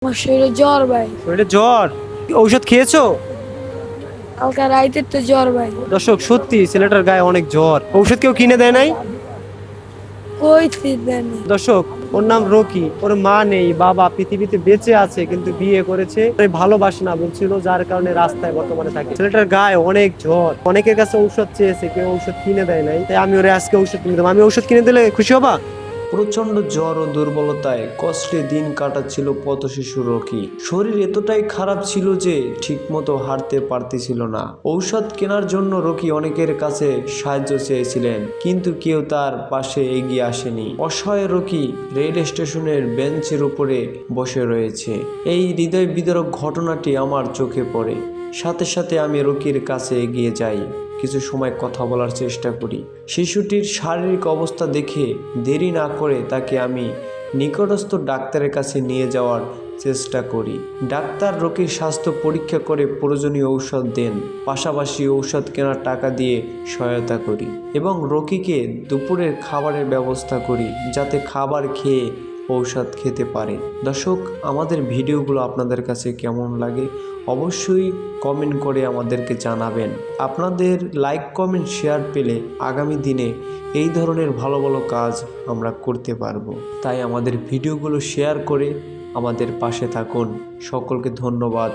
আমার শরীরে জ্বর ভাই। শরীরে জ্বর? ঔষধ খেয়েছো? কালকে রাইতের তো জ্বর ভাই। দর্শক, সত্যি ছেলেটার গায়ে অনেক জ্বর। ঔষধ কেউ কিনে দেয় নাই? কই দেনি। দর্শক, ওর নাম রকি। ওর মা নেই, বাবা পৃথিবীতে বেঁচে আছে কিন্তু বিয়ে করেছে, ভালোবাসে না বলছিল, যার কারণে রাস্তায় বর্তমানে থাকে। ছেলেটার গায়ে অনেক জ্বর, অনেকের কাছে ঔষধ চেয়েছে, কেউ ঔষধ কিনে দেয় নাই, তাই আমি ওরে আজকে ঔষধ কিনে দেবো। আমি ঔষধ কিনে দিলে খুশি হবা? প্রচণ্ড জ্বর ও দুর্বলতায় কষ্টে দিন কাটাচ্ছিল পথ শিশু রকি। শরীর এতটাই খারাপ ছিল যে ঠিকমতো হাঁটতে পারতেছিল না। ঔষধ কেনার জন্য রকি অনেকের কাছে সাহায্য চেয়েছিলেন, কিন্তু কেউ তার পাশে এগিয়ে আসেনি। অসহায় রকি রেল স্টেশনের বেঞ্চের উপরে বসে রয়েছে। এই হৃদয় বিদারক ঘটনাটি আমার চোখে পড়ে। সাথে সাথে আমি রকির কাছে এগিয়ে যাই, কিছু সময় কথা বলার চেষ্টা করি। শিশুটির শারীরিক অবস্থা দেখে দেরি না করে তাকে আমি নিকটস্থ ডাক্তারের কাছে নিয়ে যাওয়ার চেষ্টা করি। ডাক্তার রকির স্বাস্থ্য পরীক্ষা করে প্রয়োজনীয় ঔষধ দেন, পাশাপাশি ঔষধ কেনার টাকা দিয়ে সহায়তা করি এবং রকিকে দুপুরের খাবারের ব্যবস্থা করি, যাতে খাবার খেয়ে ঔষধ খেতে পারে। দর্শক, আমাদের ভিডিওগুলো আপনাদের কাছে কেমন লাগে অবশ্যই কমেন্ট করে আমাদেরকে জানাবেন। আপনাদের লাইক কমেন্ট শেয়ার পেলে আগামী দিনে এই ধরনের ভালো ভালো কাজ আমরা করতে পারবো। তাই আমাদের ভিডিওগুলো শেয়ার করে আমাদের পাশে থাকুন। সকলকে ধন্যবাদ।